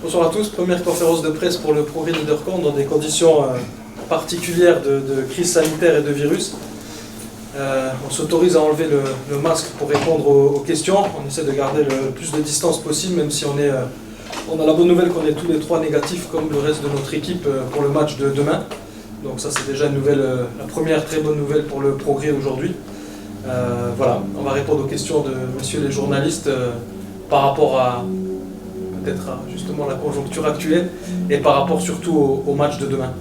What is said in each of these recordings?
Bonsoir à tous, première conférence de presse pour le Progrès Niederkorn dans des conditions particulières de crise sanitaire et de virus. On s'autorise à enlever le masque pour répondre aux questions. On essaie de garder le plus de distance possible, même si on a la bonne nouvelle qu'on est tous les trois négatifs comme le reste de notre équipe pour le match de demain. Donc ça c'est déjà une nouvelle, la première très bonne nouvelle pour le Progrès aujourd'hui. Voilà, on va répondre aux questions de messieurs les journalistes par rapport à peut-être justement la conjoncture actuelle et par rapport surtout au match de demain.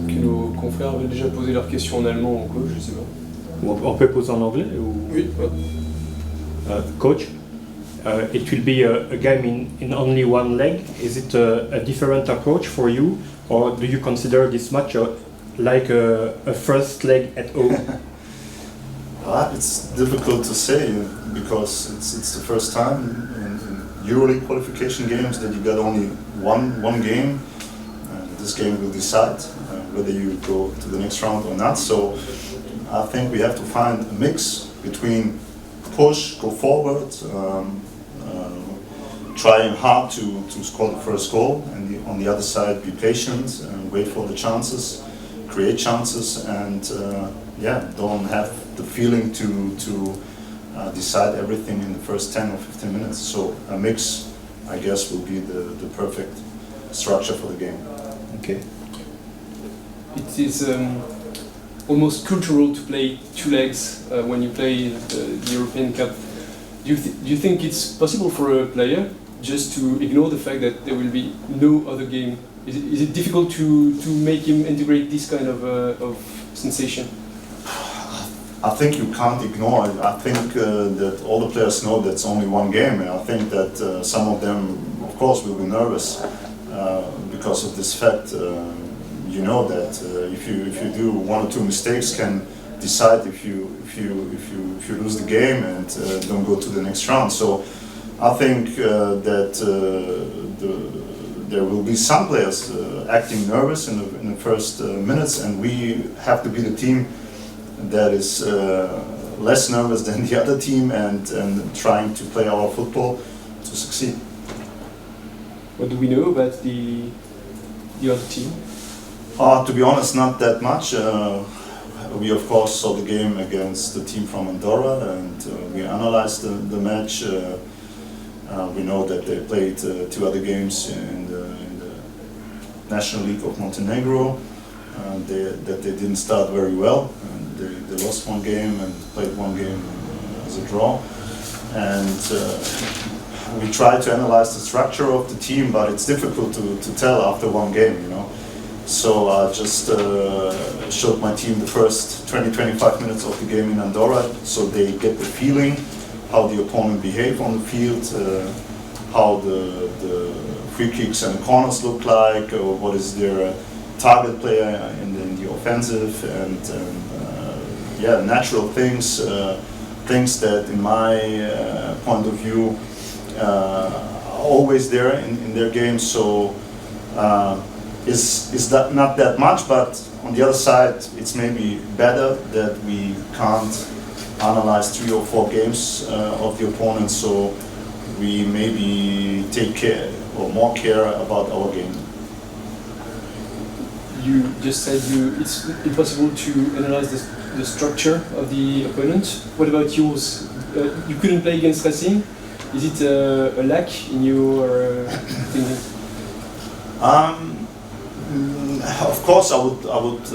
Nos confrères avaient déjà posé leurs questions en allemand au coach, je sais pas. On peut poser en anglais ou... Oui. Coach, it will be a game in only one leg. Is it a different approach for you, or do you consider this match like a first leg at home? It's difficult to say because it's the first time in EuroLeague qualification games that you got only one game. This game will decide whether you go to the next round or not. So I think we have to find a mix between push, go forward, trying hard to score the first goal, and on the other side be patient and wait for the chances, create chances, and don't have the feeling to decide everything in the first 10 or 15 minutes. So a mix, I guess, will be the perfect structure for the game. Okay. It is almost cultural to play two legs when you play the European Cup. Do you think it's possible for a player just to ignore the fact that there will be no other game? Is it difficult to make him integrate this kind of sensation? I think you can't ignore it. I think that all the players know that's only one game, and I think that some of them, of course, will be nervous because of this fact. You know that if you do one or two mistakes, can decide if you lose the game and don't go to the next round. So I think that there will be some players acting nervous in the first minutes, and we have to be the team that is less nervous than the other team and trying to play our football to succeed. What do we know about the other team? To be honest, not that much. We of course saw the game against the team from Andorra, and we analyzed the match. We know that they played two other games in the National League of Montenegro. That they didn't start very well, and they lost one game and played one game as a draw. And we try to analyze the structure of the team, but it's difficult to tell after one game, you know. So I just showed my team the first 20-25 minutes of the game in Andorra, so they get the feeling how the opponent behave on the field, how the free kicks and corners look like, or what is their target player in the offensive, and natural things, things that in my point of view are always there in their game. So is that not that much, but on the other side it's maybe better that we can't analyze 3 or 4 games of the opponent, so we maybe take care or more care about our game. You just said it's impossible to analyze the structure of the opponent. What about yours? You couldn't play against Racing. Is it a lack in your thinking? Of course, I would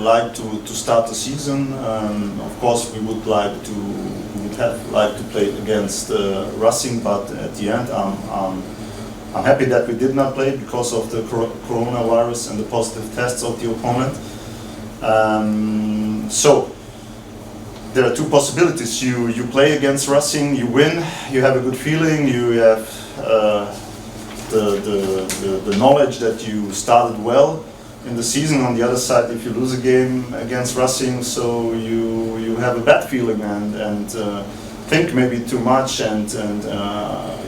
like to start the season. Of course, we would have liked to play against Racing, but at the end, I'm happy that we did not play because of the coronavirus and the positive tests of the opponent. So there are 2 possibilities. You play against Racing, you win, you have a good feeling, you have the knowledge that you started well in the season. On the other side, if you lose a game against Racing, so you have a bad feeling and think maybe too much, and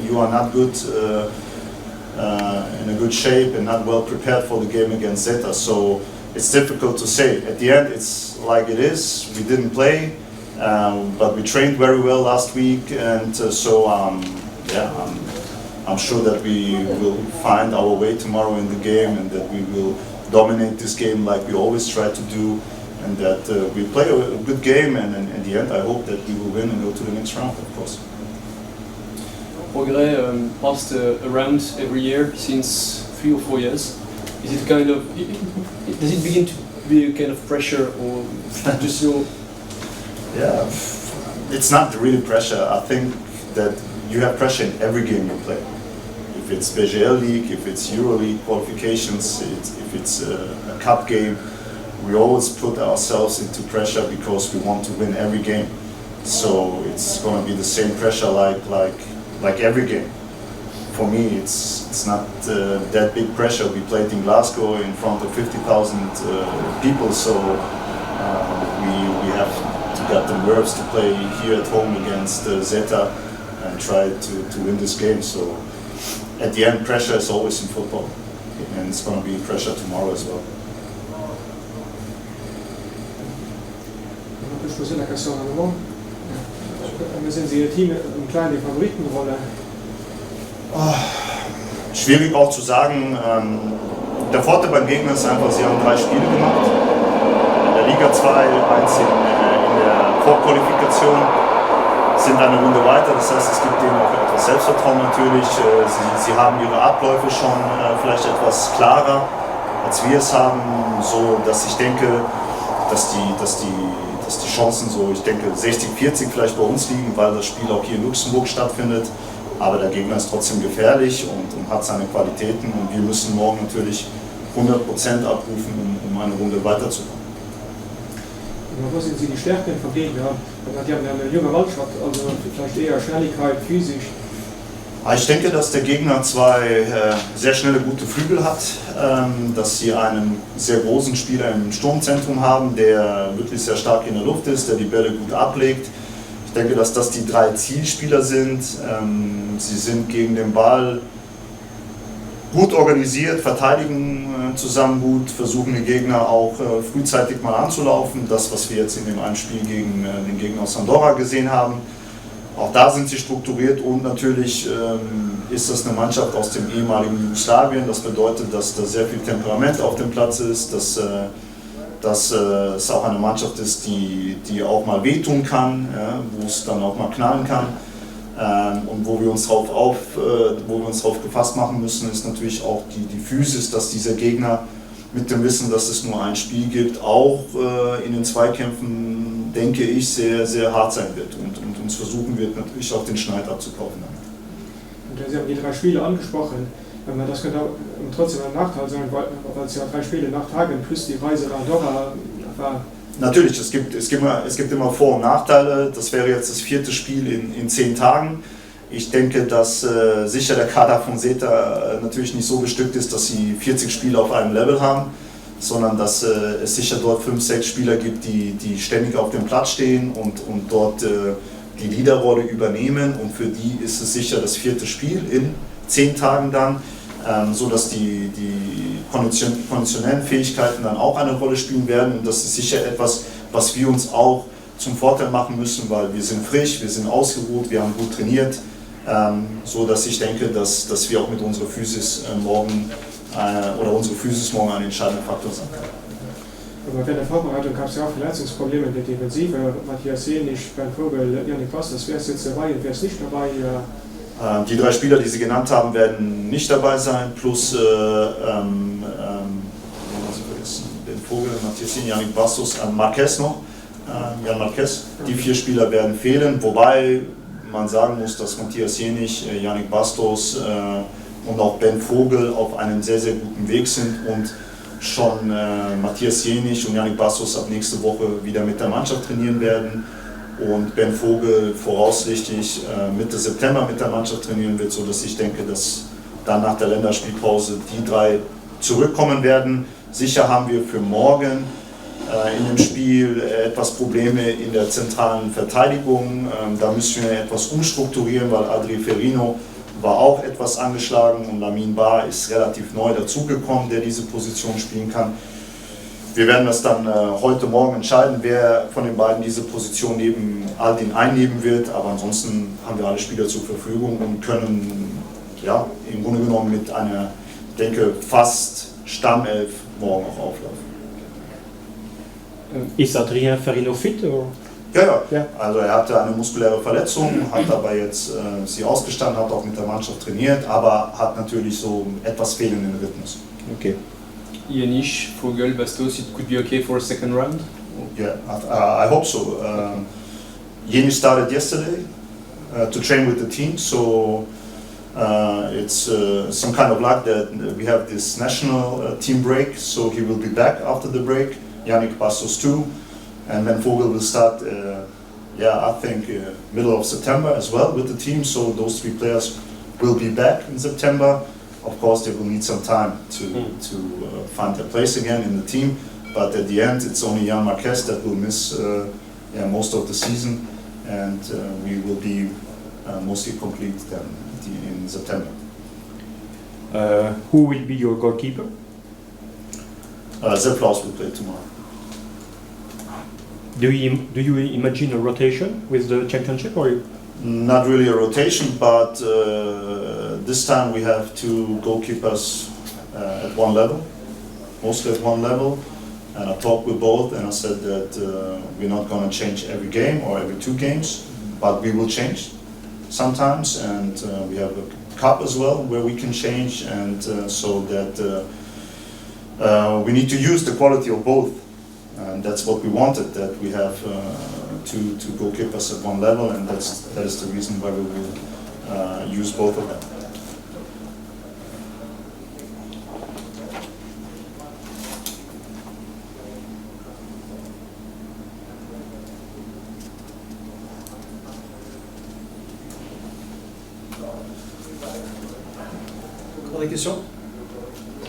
you are not good. In a good shape and not well prepared for the game against Zeta. So it's difficult to say. At the end, it's like it is. We didn't play, but we trained very well last week, and I'm sure that we will find our way tomorrow in the game, and that we will dominate this game like we always try to do, and that we play a good game, and in the end I hope that we will win and go to the next round, of course. Progrès passed around every year since 3 or 4 years. Is it kind of, does it begin to be a kind of pressure, or just your... Yeah, it's not really pressure. I think that you have pressure in every game you play. If it's BGL League, if it's EuroLeague qualifications, if it's a cup game, we always put ourselves into pressure because we want to win every game. So it's going to be the same pressure like every game. For me, it's not that big pressure. We played in Glasgow in front of 50,000 people, so we have to get the nerves to play here at home against Zeta and try to win this game. So at the end, pressure is always in football, and it's going to be pressure tomorrow as well. Je posais la question en amont. Sind Sie Ihr Team eine kleine Favoritenrolle? Schwierig auch zu sagen. Der Vorteil beim Gegner ist einfach, sie haben 3 Spiele gemacht. In der Liga 2, 1 in der Vorqualifikation, sind eine Runde weiter. Das heißt, es gibt denen auch etwas Selbstvertrauen natürlich. Sie haben ihre Abläufe schon vielleicht etwas klarer, als wir es haben, so dass ich denke, dass die Chancen so, ich denke 60-40 vielleicht bei uns liegen, weil das Spiel auch hier in Luxemburg stattfindet. Aber der Gegner ist trotzdem gefährlich und hat seine Qualitäten, und wir müssen morgen natürlich 100% abrufen, um eine Runde weiterzukommen. Wo sind Sie die Stärken vom Gegner? Die haben eine junge Mannschaft, also vielleicht eher Schnelligkeit, physisch. Ich denke, dass der Gegner 2 sehr schnelle, gute Flügel hat, dass sie einen sehr großen Spieler im Sturmzentrum haben, der wirklich sehr stark in der Luft ist, der die Bälle gut ablegt. Ich denke, dass das die 3 Zielspieler sind. Sie sind gegen den Ball gut organisiert, verteidigen zusammen gut, versuchen die Gegner auch frühzeitig mal anzulaufen. Das, was wir jetzt in dem einen Spiel gegen den Gegner aus Andorra gesehen haben. Auch da sind sie strukturiert, und natürlich ist das eine Mannschaft aus dem ehemaligen Jugoslawien. Das bedeutet, dass da sehr viel Temperament auf dem Platz ist, dass es auch eine Mannschaft ist, die auch mal wehtun kann, ja, wo es dann auch mal knallen kann. Und wo wir uns darauf gefasst machen müssen, ist natürlich auch die Physis, dass dieser Gegner mit dem Wissen, dass es nur ein Spiel gibt, auch in den Zweikämpfen, denke ich, sehr, sehr hart sein wird und uns versuchen wird, natürlich auch den Schneid abzukaufen. Und Sie haben die 3 Spiele angesprochen. Das könnte trotzdem ein Nachteil sein, weil es ja 3 Spiele nach Tagen plus die Reise nach Andorra war. Natürlich, es gibt immer Vor- und Nachteile. Das wäre jetzt das 4. Spiel in 10 Tagen. Ich denke, dass sicher der Kader von Zeta natürlich nicht so bestückt ist, dass sie 40 Spiele auf einem Level haben, sondern dass es sicher dort 5, 6 Spieler gibt, die ständig auf dem Platz stehen und dort die Leaderrolle übernehmen, und für die ist es sicher das 4. Spiel in 10 Tagen dann, so dass die konditionellen Fähigkeiten dann auch eine Rolle spielen werden, und das ist sicher etwas, was wir uns auch zum Vorteil machen müssen, weil wir sind frisch, wir sind ausgeruht, wir haben gut trainiert, so dass ich denke, dass wir auch mit unserer Physis morgen ein entscheidender Faktor sein kann. Aber bei der Vorbereitung gab es ja auch Verletzungsprobleme in der Defensive. Matthias Jenich, Ben Vogel, Yannick Bastos, wer ist jetzt dabei und wer ist nicht dabei? Die 3 Spieler, die Sie genannt haben, werden nicht dabei sein, plus den Vogel, Matthias Jenich, Yannick Bastos, Marquez noch, Jan Marquez. Die 4 Spieler werden fehlen, wobei man sagen muss, dass Matthias Jenich, Yannick Bastos und auch Ben Vogel auf einem sehr, sehr guten Weg sind, und schon Matthias Jenich und Yannick Bastos ab nächste Woche wieder mit der Mannschaft trainieren werden, und Ben Vogel voraussichtlich Mitte September mit der Mannschaft trainieren wird, sodass ich denke, dass dann nach der Länderspielpause die 3 zurückkommen werden. Sicher haben wir für morgen in dem Spiel etwas Probleme in der zentralen Verteidigung. Da müssen wir etwas umstrukturieren, weil Adri Ferrino war auch etwas angeschlagen und Lamin Ba ist relativ neu dazugekommen, der diese Position spielen kann. Wir werden das dann heute Morgen entscheiden, wer von den beiden diese Position neben Aldin einnehmen wird. Aber ansonsten haben wir alle Spieler zur Verfügung und können ja, im Grunde genommen mit einer, ich denke, fast Stammelf morgen auch auflaufen. Is Adrien Ferrino fit? Or? Ja. Also er hatte eine muskuläre Verletzung, hat aber jetzt sie ausgestanden, hat auch mit der Mannschaft trainiert, aber hat natürlich so etwas fehlenden Rhythmus. Okay. Yanish, Vogel, Bastos, it could be okay for a second round? Yeah, I hope so. Yeni started yesterday to train with the team, so it's some kind of luck that we have this national team break, so he will be back after the break. Yannick Bastos too, and then Vogel will start, I think middle of September as well with the team, so those 3 players will be back in September. Of course, they will need some time to find their place again in the team, but at the end it's only Jan Marquez that will miss most of the season, and we will be mostly complete then in September. Who will be your goalkeeper? Sepp Klaus will play tomorrow. Do you imagine a rotation with the championship, or? Not really a rotation, but this time we have 2 goalkeepers at one level, mostly at one level. And I talked with both, and I said that we're not going to change every game or every 2 games, but we will change sometimes. And we have a cup as well where we can change, and so that we need to use the quality of both. And that's what we wanted, that we have 2 goalkeepers at one level, and that is the reason why we will use both of them. Encore des questions?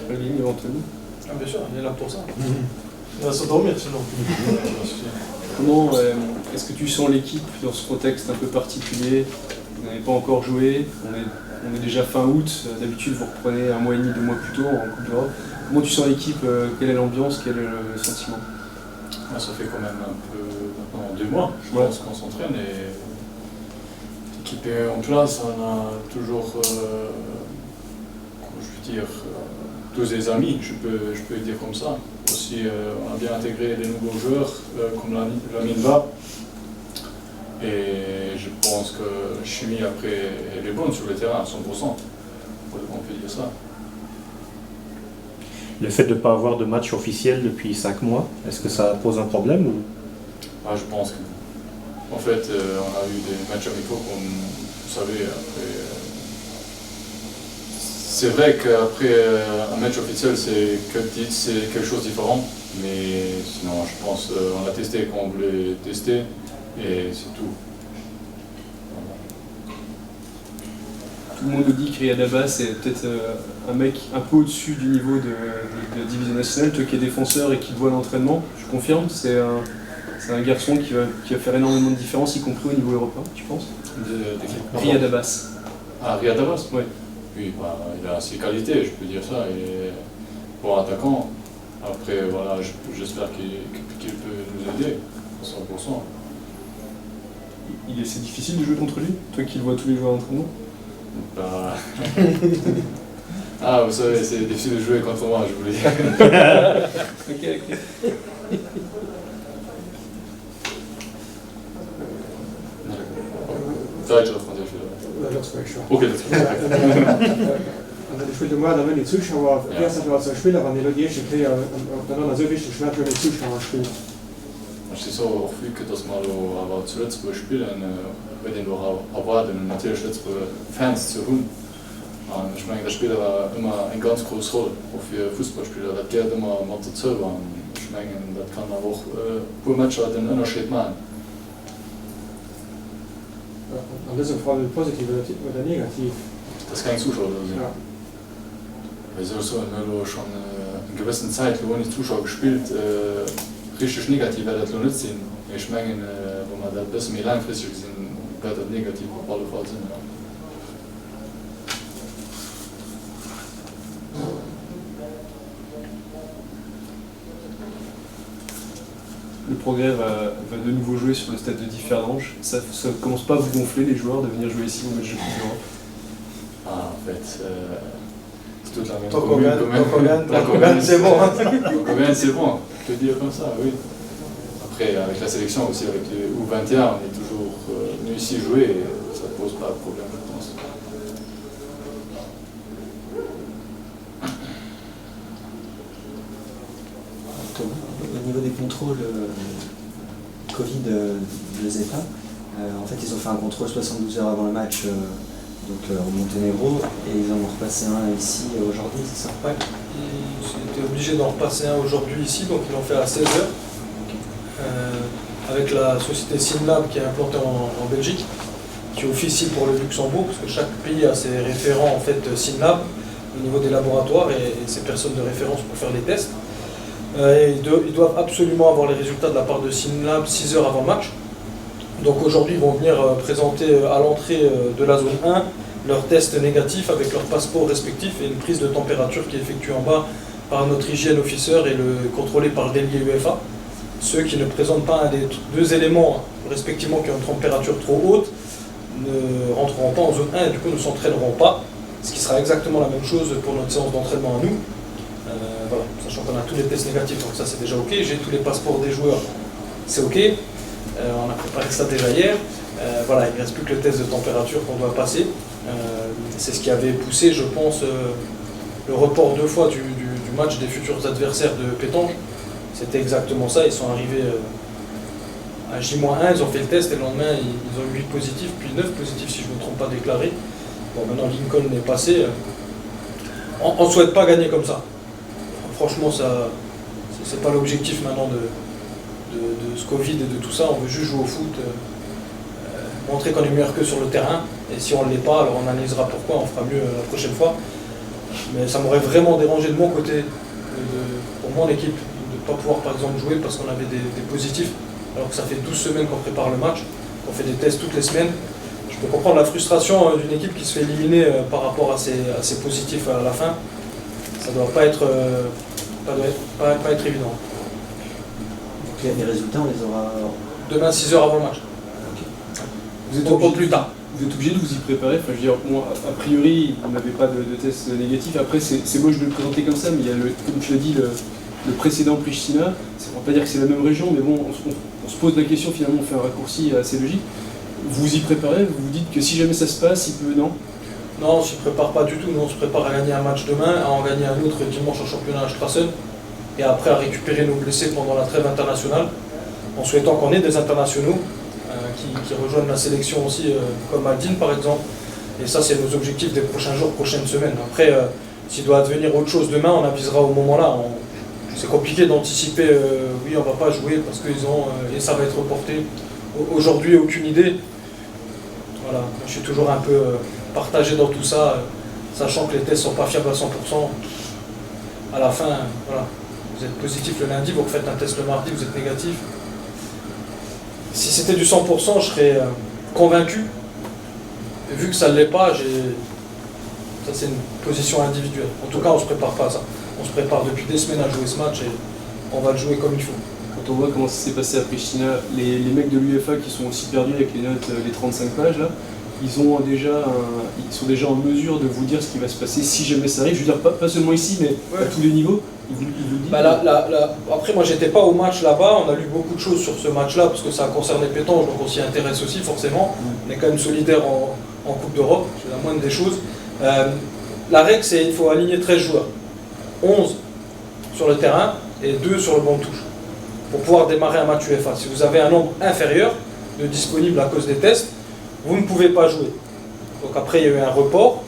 La ligne devant Anthony. Ah, bien sûr, il est là pour ça. Il va s'endormir sinon. Comment est-ce que tu sens l'équipe dans ce contexte un peu particulier? Vous n'avez pas encore joué, on est déjà fin août, d'habitude vous reprenez 1 mois et demi, 2 mois plus tôt en Coupe d'Europe. Comment tu sens l'équipe? Quelle est l'ambiance? Quel est le sentiment? Ça fait quand même un peu maintenant 2 mois, je pense qu'on s'entraîne et l'équipe est en place, on a toujours, comment je veux dire, tous des amis, je peux dire comme ça. Aussi, on a bien intégré des nouveaux joueurs comme Lamine Ba. Et je pense que la chimie après elle est bonne sur le terrain à 100%. On peut dire ça. Le fait de ne pas avoir de match officiel depuis 5 mois, est-ce que ça pose un problème ou? Je pense que en fait on a eu des matchs amicaux comme vous savez après. C'est vrai qu'après un match officiel c'est quelque chose de différent, mais sinon je pense on a testé quand on voulait tester et c'est tout. Tout le monde nous dit que Riyad Abbas est peut-être un mec un peu au-dessus du niveau de la division nationale. Toi qui es défenseur et qui te vois l'entraînement, je confirme, c'est un garçon qui va faire énormément de différence, y compris au niveau européen, tu penses? Riyad Abbas. Ah, Riyad Abbas? Oui. Oui, il a ses qualités, je peux dire ça. Et pour attaquant, après, voilà, j'espère qu'il peut nous aider à 100%. C'est difficile de jouer contre lui, toi qui le vois tous les jours à l'entraînement? Vous savez, c'est difficile de jouer contre moi, je voulais dire. Ok. Deutsch oder Französisch? Das war ich schon. Okay, das Ich will mal, wenn die Zuschauer, erst als Spieler waren die erste Player miteinander so wichtig, wenn die Zuschauer spielen. Ich so auch viel, dass mal aber zu Lützburg spielen, bei denen wir erwarten, natürlich Lützburg Fans zu haben. Und ich meine, der Spieler war immer eine ganz große Rolle, auch für Fußballspieler, das geht immer mal dazu. Und ich meine, das kann auch pro Matcher den Unterschied machen. Und das ist im Fall positiv oder negativ. Das kann ich Zuschauer sehen. Ja. Weil so haben wir schon in gewissen Zeit, wo nicht Zuschauer gespielt, richtig negativ wird das noch nicht sehen. Ich meine, wenn man das ein bisschen mehr langfristig gesehen, wird das negativ auf alle Fälle sein. Ja. le Progrès va de nouveau jouer sur le stade de Differdange. Ça commence pas à vous gonfler les joueurs de venir jouer ici au match de Coupe d'Europe? En fait, c'est toute la même Tant qu'on commune, gagne, quand même. tant qu'on gagne, c'est bon. Tant qu'on gagne, c'est bon, on peut dire comme ça, oui. Après, avec la sélection aussi, avec le U21, on est toujours venu ici jouer et ça ne pose pas de problème, je pense. Au niveau des contrôles Covid de Zeta, en fait ils ont fait un contrôle 72 heures avant le match au Monténégro et ils en ont repassé un ici aujourd'hui, c'est ça? Ouais, ils étaient obligés d'en repasser un aujourd'hui ici, donc ils l'ont fait à 16h. Avec la société Synlab qui est implantée en Belgique, qui officie pour le Luxembourg, parce que chaque pays a ses référents en fait Synlab au niveau des laboratoires et ses personnes de référence pour faire les tests. Ils doivent absolument avoir les résultats de la part de Synlab 6 heures avant le match. Donc aujourd'hui, ils vont venir présenter à l'entrée de la zone 1 leurs tests négatifs avec leurs passeports respectifs et une prise de température qui est effectuée en bas par notre hygiène officer et contrôlée par le délégué UEFA. Ceux qui ne présentent pas un des deux éléments respectivement qui ont une température trop haute ne rentreront pas en zone 1 et du coup ne s'entraîneront pas, ce qui sera exactement la même chose pour notre séance d'entraînement à nous. Voilà, sachant qu'on a tous les tests négatifs, donc ça c'est déjà ok. J'ai tous les passeports des joueurs, c'est ok. On a préparé ça déjà hier. Voilà, il ne reste plus que le test de température qu'on doit passer. C'est ce qui avait poussé, je pense, le report 2 fois du match des futurs adversaires de pétanque. C'était exactement ça, ils sont arrivés à J-1, ils ont fait le test et le lendemain ils ont eu 8 positifs, puis 9 positifs si je ne me trompe pas déclarés. Bon, maintenant Lincoln est passé. On ne souhaite pas gagner comme ça. Franchement, c'est pas l'objectif maintenant de ce Covid et de tout ça. On veut juste jouer au foot, montrer qu'on est meilleur que sur le terrain. Et si on ne l'est pas, alors on analysera pourquoi, on fera mieux la prochaine fois. Mais ça m'aurait vraiment dérangé de mon côté, pour mon équipe, de ne pas pouvoir par exemple jouer parce qu'on avait des positifs, alors que ça fait 12 semaines qu'on prépare le match, qu'on fait des tests toutes les semaines. Je peux comprendre la frustration d'une équipe qui se fait éliminer par rapport à ses positifs à la fin. Ça ne doit pas être évident. Donc les résultats, on les aura demain 6 heures avant le match. Vous êtes Au obligé, plus tard. vous êtes obligé de vous y préparer. Enfin, je veux dire, moi, a priori, vous n'avez pas de test négatif. Après, c'est moche de le présenter comme ça, mais il y a, comme tu l'as dit, le précédent Pristina. On ne va pas dire que c'est la même région, mais bon, on se pose la question, finalement, on fait un raccourci assez logique. Vous vous y préparez, vous vous dites que si jamais ça se passe, il peut... Non? Non, on ne s'y prépare pas du tout. Nous, on se prépare à gagner un match demain, à en gagner un autre dimanche au championnat à Strassen, et après à récupérer nos blessés pendant la trêve internationale, en souhaitant qu'on ait des internationaux qui rejoignent la sélection aussi, comme Aldin par exemple. Et ça, c'est nos objectifs des prochains jours, prochaines semaines. Après, s'il doit advenir autre chose demain, on avisera au moment-là. C'est compliqué d'anticiper, oui, on ne va pas jouer parce qu'ils ont, et ça va être reporté. Aujourd'hui, aucune idée. Voilà, je suis toujours un peu partagé dans tout ça, sachant que les tests ne sont pas fiables à 100%. À la fin, voilà, vous êtes positif le lundi, vous refaites un test le mardi, vous êtes négatif. Si c'était du 100%, je serais convaincu. Et vu que ça ne l'est pas, ça c'est une position individuelle. En tout cas, on ne se prépare pas à ça. On se prépare depuis des semaines à jouer ce match et on va le jouer comme il faut. Quand on voit comment ça s'est passé à Pristina, les mecs de l'UEFA qui sont aussi perdus avec les notes, les 35 pages là, ils sont déjà en mesure de vous dire ce qui va se passer si jamais ça arrive. Je veux dire, pas seulement ici, mais ouais, à tous les niveaux. Ils vous le disent. Bah après, moi, j'étais pas au match là-bas. On a lu beaucoup de choses sur ce match-là parce que ça a concerné Pétange, donc on s'y intéresse aussi forcément. On est quand même solidaire en Coupe d'Europe, c'est la moindre des choses. La règle, c'est qu'il faut aligner 13 joueurs, 11 sur le terrain et 2 sur le banc de touche, pour pouvoir démarrer un match UEFA. Si vous avez un nombre inférieur de disponibles à cause des tests, vous ne pouvez pas jouer. Donc après, il y a eu un report.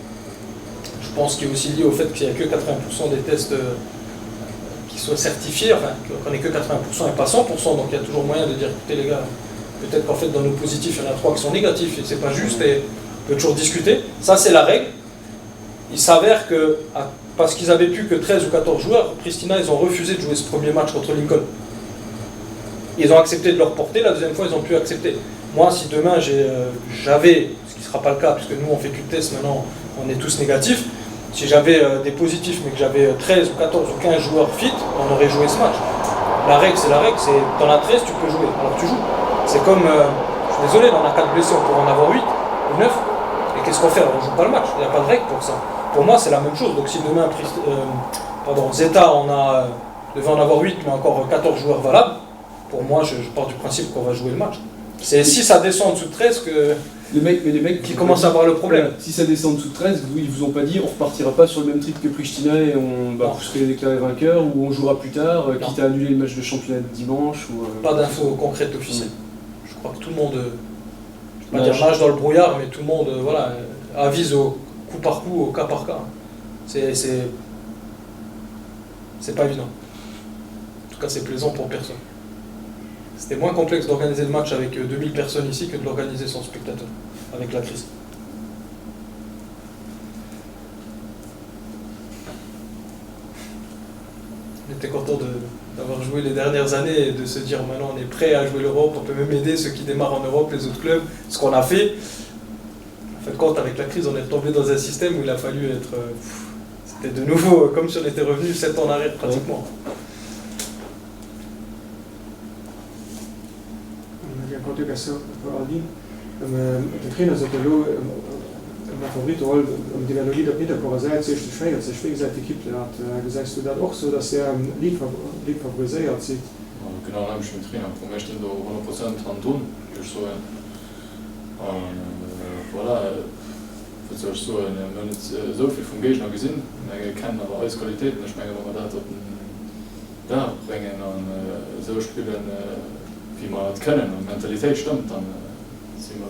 Je pense qu'il est aussi lié au fait qu'il n'y a que 80% des tests qui soient certifiés, enfin qu'on n'ait que 80% et pas 100%, donc il y a toujours moyen de dire, écoutez les gars, peut-être qu'en fait dans nos positifs, il y en a 3 qui sont négatifs et c'est pas juste et on peut toujours discuter. Ça, c'est la règle. Il s'avère que, parce qu'ils avaient plus que 13 ou 14 joueurs, Pristina, ils ont refusé de jouer ce premier match contre Lincoln. Ils ont accepté de le reporter, la deuxième fois, ils ont pu accepter. Moi, si demain j'avais, ce qui ne sera pas le cas, puisque nous on fait que le test, maintenant on est tous négatifs, si j'avais des positifs mais que j'avais 13 ou 14 ou 15 joueurs fit, on aurait joué ce match. La règle, c'est la règle, c'est dans la 13, tu peux jouer, alors tu joues. C'est comme, je suis désolé, dans un cas de blessé, on pourrait en avoir 8 ou 9. Et qu'est-ce qu'on fait? On ne joue pas le match, il n'y a pas de règle pour ça. Pour moi, c'est la même chose. Donc si demain, Zeta, devait en avoir 8, mais encore 14 joueurs valables, pour moi, je pars du principe qu'on va jouer le match. C'est si ça descend en dessous de 13 que les mecs qui commencent à avoir le problème. Si ça descend en dessous de 13, ils vous ont pas dit on repartira pas sur le même trip que Pristina et vous serez déclaré vainqueur, ou on jouera plus tard, quitte à annuler le match de championnat de dimanche. Pas d'infos concrètes officielles. Je crois que tout le monde, je ne vais pas dire nage dans le brouillard, mais tout le monde avise au coup par coup, au cas par cas. C'est pas évident. En tout cas, c'est plaisant pour personne. C'était moins complexe d'organiser le match avec 2000 personnes ici que de l'organiser sans spectateurs, avec la crise. On était content d'avoir joué les dernières années et de se dire maintenant on est prêt à jouer l'Europe, on peut même aider ceux qui démarrent en Europe, les autres clubs, ce qu'on a fait. En fait, compte, avec la crise, on est retombé dans un système où il a fallu être... c'était de nouveau comme si on était revenu 7 ans en arrière pratiquement. De Trainer der Favoritroll die Melodie der Peter Poraseit sich schwéiert sech seit die Kipp hat gesäst du dat och so, dats Lied favoriséiert si. Genau Trainer mecht do 100% an tun so soviel vum Gegner gesinn kennen aber alles Qualitäten schmenge dat da bringen an so spielen wie man können und Mentalität stimmt, dann sind wir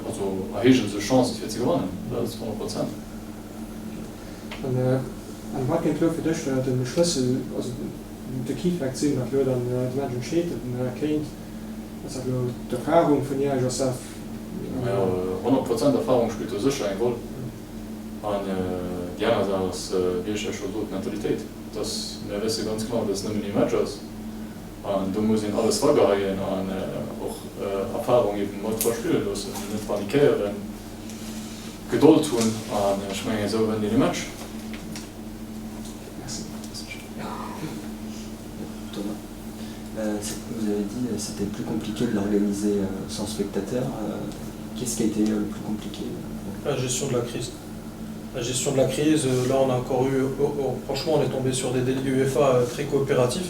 also erheben so Chancen für zu gewonnen. Das ist 100%. An wat gen für dich den Schlüssel also der Kiefvaccin hat dann Menschen steht erkennt der Erfahrung von ihr Joseph 100% Erfahrung spielt sicher eine Rolle. Und ja, das ist schon gut Mentalität. Das wir wissen ganz klar, das nicht die Matches. Und du musst ihn alles vorgehalten und auch Erfahrung eben mal verspielen lassen, nicht panikieren, Geduld tun und ich meine so, wenn die Match. Thomas, vous avez dit que c'était plus compliqué de l'organiser sans spectateurs. Qu'est-ce qui a été le plus compliqué? La gestion de la crise. La gestion de la crise, là on a encore eu, franchement on est tombé sur des délégués UEFA très coopératifs.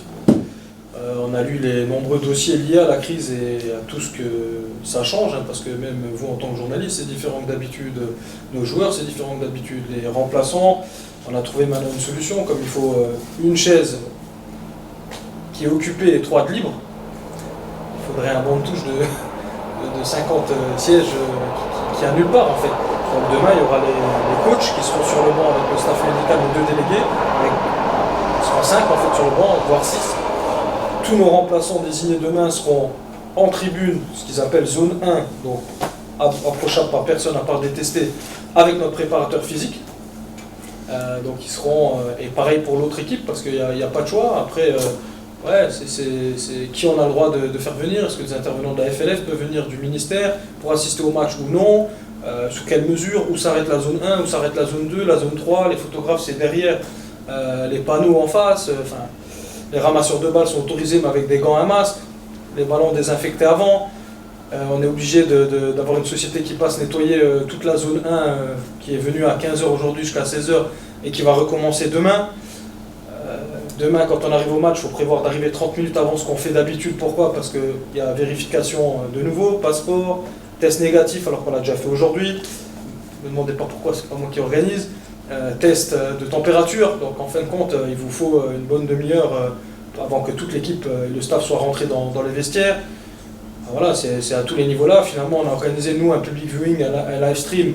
On a lu les nombreux dossiers liés à la crise et à tout ce que ça change, hein, parce que même vous en tant que journaliste, c'est différent que d'habitude nos joueurs, c'est différent que d'habitude les remplaçants. On a trouvé maintenant une solution, comme il faut une chaise qui est occupée et 3 de libre. Il faudrait un banc de touche de 50 sièges qui a nulle part en fait. Donc demain il y aura les coachs qui seront sur le banc avec le staff médical de 2 délégués, ils seront 5 en fait sur le banc, voire 6. Tous nos remplaçants désignés demain seront en tribune, ce qu'ils appellent zone 1, donc approchable par personne à part détester, avec notre préparateur physique. Donc ils seront, et pareil pour l'autre équipe, parce qu'il n'y a pas de choix. Après, c'est qui on a le droit de faire venir. Est-ce que des intervenants de la FLF peuvent venir du ministère pour assister au match ou non? Sous quelle mesure? Où s'arrête la zone 1, où s'arrête la zone 2, la zone 3? Les photographes c'est derrière, les panneaux en face. Les ramasseurs de balles sont autorisés mais avec des gants et un masque, les ballons désinfectés avant. On est obligé d'avoir une société qui passe nettoyer toute la zone 1 qui est venue à 15h aujourd'hui jusqu'à 16h et qui va recommencer demain. Demain quand on arrive au match, il faut prévoir d'arriver 30 minutes avant ce qu'on fait d'habitude. Pourquoi? Parce qu'il y a vérification de nouveau, passeport, test négatif alors qu'on l'a déjà fait aujourd'hui. Ne me demandez pas pourquoi, c'est pas moi qui organise. Test de température, donc en fin de compte il vous faut une bonne demi-heure avant que toute l'équipe et le staff soient rentrés dans les vestiaires. Voilà, c'est à tous les niveaux là. Finalement on a organisé nous un public viewing, un live stream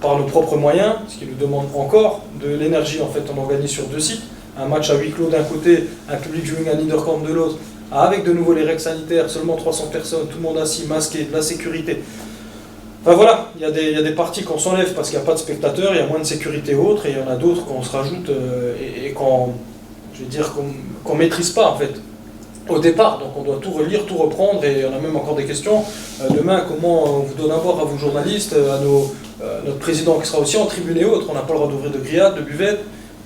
par nos propres moyens, ce qui nous demande encore de l'énergie. En fait on organise sur 2 sites, un match à huis clos d'un côté, un public viewing à Niederkamp de l'autre, avec de nouveau les règles sanitaires, seulement 300 personnes, tout le monde assis, masqué, de la sécurité. Enfin voilà, il y a des parties qu'on s'enlève parce qu'il n'y a pas de spectateurs, il y a moins de sécurité autre, et il y en a d'autres qu'on se rajoute et qu'on, je vais dire, qu'on maîtrise pas en fait au départ. Donc on doit tout relire, tout reprendre, et on a même encore des questions. Demain, comment on vous donne à boire à vous journalistes, à notre président qui sera aussi en tribune et autres, on n'a pas le droit d'ouvrir de grillades, de buvettes.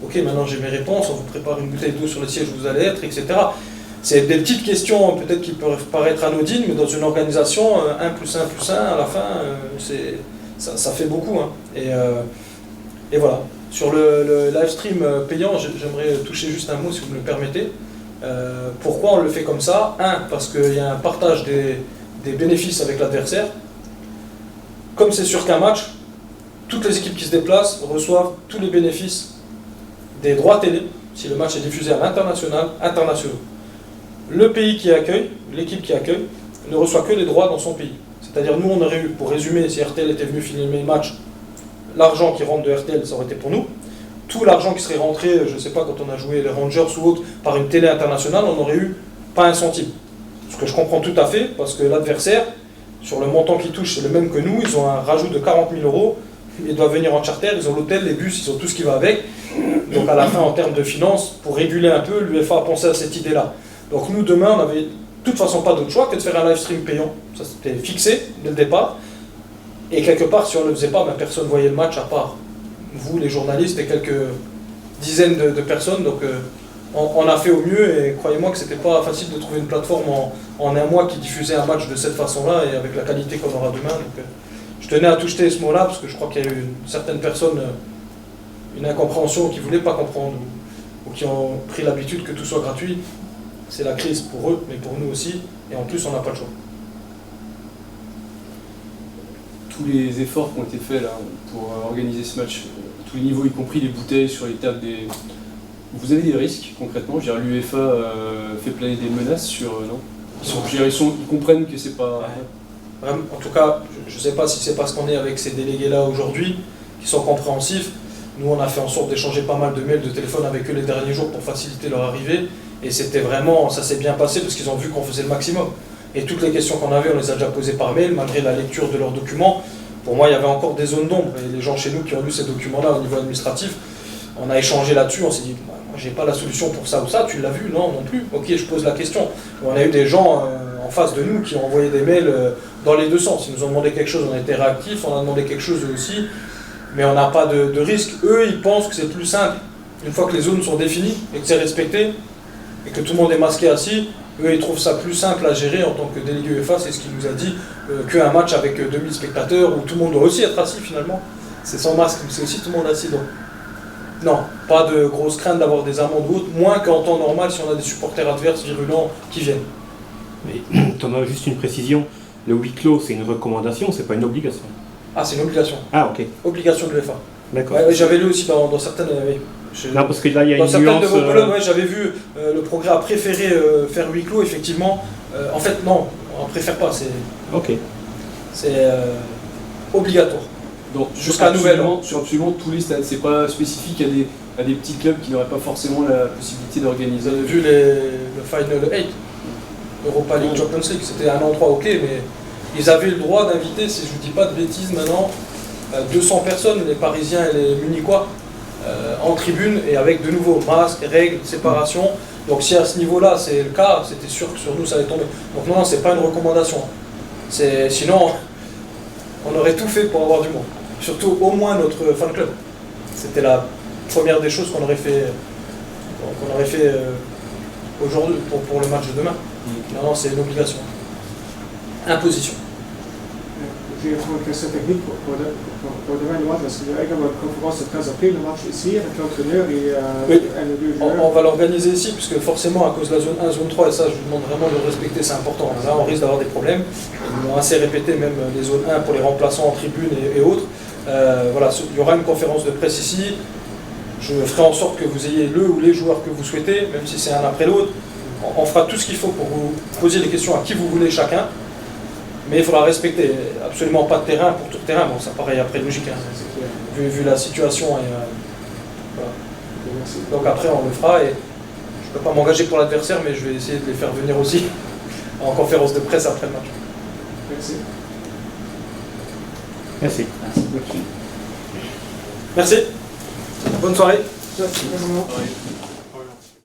Ok, maintenant j'ai mes réponses, on vous prépare une bouteille d'eau sur le siège où vous allez être, etc. C'est des petites questions peut-être qui peuvent paraître anodines, mais dans une organisation, 1 plus 1 plus 1, à la fin, ça fait beaucoup. Hein. Et voilà. Sur le live stream payant, j'aimerais toucher juste un mot, si vous me le permettez. Pourquoi on le fait comme ça? Parce qu'il y a un partage des bénéfices avec l'adversaire. Comme c'est sûr qu'un match, toutes les équipes qui se déplacent reçoivent tous les bénéfices des droits télé, si le match est diffusé à l'international, internationaux. Le pays qui accueille, l'équipe qui accueille, ne reçoit que les droits dans son pays. C'est-à-dire, nous, on aurait eu, pour résumer, si RTL était venu filmer le match, l'argent qui rentre de RTL, ça aurait été pour nous. Tout l'argent qui serait rentré, je ne sais pas, quand on a joué les Rangers ou autre, par une télé internationale, on n'aurait eu pas un centime. Ce que je comprends tout à fait, parce que l'adversaire, sur le montant qu'il touche, c'est le même que nous, ils ont un rajout de 40 000 €, ils doivent venir en charter, ils ont l'hôtel, les bus, ils ont tout ce qui va avec. Donc à la fin, en termes de finances, pour réguler un peu, l'UEFA a pensé à cette idée-là. Donc nous, demain, on n'avait de toute façon pas d'autre choix que de faire un live stream payant. Ça, c'était fixé dès le départ. Et quelque part, si on ne le faisait pas, ben, personne ne voyait le match à part vous, les journalistes, et quelques dizaines de personnes. Donc on a fait au mieux, et croyez-moi que c'était pas facile de trouver une plateforme en un mois qui diffusait un match de cette façon-là, et avec la qualité qu'on aura demain. Donc, je tenais à toucher ce mot-là, parce que je crois qu'il y a eu certaines personnes, une incompréhension, qui ne voulaient pas comprendre, ou qui ont pris l'habitude que tout soit gratuit. C'est la crise pour eux, mais pour nous aussi, et en plus on n'a pas le choix. Tous les efforts qui ont été faits là, pour organiser ce match, à tous les niveaux, y compris les bouteilles sur les tables des... Vous avez des risques concrètement? Je veux dire, l'UEFA fait planer des menaces sur... non ils comprennent que c'est pas... Ouais. En tout cas, je ne sais pas si c'est parce qu'on est avec ces délégués-là aujourd'hui, qui sont compréhensifs. Nous, on a fait en sorte d'échanger pas mal de mails, de téléphones avec eux les derniers jours pour faciliter leur arrivée. Et c'était vraiment, ça s'est bien passé parce qu'ils ont vu qu'on faisait le maximum. Et toutes les questions qu'on avait, on les a déjà posées par mail, malgré la lecture de leurs documents. Pour moi, il y avait encore des zones d'ombre. Et les gens chez nous qui ont lu ces documents-là au niveau administratif, on a échangé là-dessus, on s'est dit, moi, j'ai pas la solution pour ça ou ça, tu l'as vu? Non, non plus. Ok, je pose la question. On a eu des gens en face de nous qui ont envoyé des mails dans les deux sens. Ils nous ont demandé quelque chose, on a été réactifs, on a demandé quelque chose eux aussi. Mais on n'a pas de risque. Eux, ils pensent que c'est plus simple. Une fois que les zones sont définies et que c'est respecté, et que tout le monde est masqué assis, eux ils trouvent ça plus simple à gérer en tant que délégué UEFA, c'est ce qu'il nous a dit, qu'un match avec 2000 spectateurs où tout le monde doit aussi être assis finalement. C'est sans masque, mais c'est aussi tout le monde assis. Donc non, pas de grosse crainte d'avoir des amendes ou autres, moins qu'en temps normal si on a des supporters adverses virulents qui viennent. Mais Thomas, juste une précision, le huis clos c'est une recommandation, c'est pas une obligation. Ah, c'est une obligation. Ah, ok. Obligation de l'UEFA. D'accord. Ouais, j'avais lu aussi dans certaines... Non, parce que là, il y a dans une certaines nuance... de vos colonnes, ouais, j'avais vu le progrès a préféré faire huis clos, effectivement. En fait, non, on ne préfère pas, c'est obligatoire. Donc, jusqu'à nouvel an. Sur absolument tous les stades, c'est pas spécifique à des petits clubs qui n'auraient pas forcément la possibilité Vous d'organiser. avez vu le Final 8, Europa League, Champions League, c'était un endroit ok, mais ils avaient le droit d'inviter, si je ne vous dis pas de bêtises maintenant, 200 personnes, les Parisiens et les Munichois, en tribune, et avec de nouveau masques, règles, séparation. Donc si à ce niveau-là c'est le cas, c'était sûr que sur nous ça allait tomber. Donc non, c'est pas une recommandation. Sinon, on aurait tout fait pour avoir du monde. Surtout au moins notre fan club. C'était la première des choses qu'on aurait fait, aujourd'hui pour le match de demain. Non, c'est une obligation. Imposition. J'ai une question technique pour demain le match, parce qu'il y a également une conférence de presse après, le match ici, avec l'entraîneur et un ou deux joueurs. On va l'organiser ici, puisque forcément, à cause de la zone 1, zone 3, et ça, je vous demande vraiment de le respecter, c'est important. Là, on risque d'avoir des problèmes. Ils m'ont assez répété, même les zones 1 pour les remplaçants en tribune et autres. Voilà, il y aura une conférence de presse ici. Je ferai en sorte que vous ayez le ou les joueurs que vous souhaitez, même si c'est un après l'autre. On fera tout ce qu'il faut pour vous poser les questions à qui vous voulez chacun. Mais il faudra respecter, absolument pas de terrain pour tout le terrain. Bon, ça paraît après logique, hein, vu la situation. Et, voilà. Donc après, on le fera. Et je ne peux pas m'engager pour l'adversaire, mais je vais essayer de les faire venir aussi en conférence de presse après le match. Merci. Merci. Merci. Bonne soirée. Merci.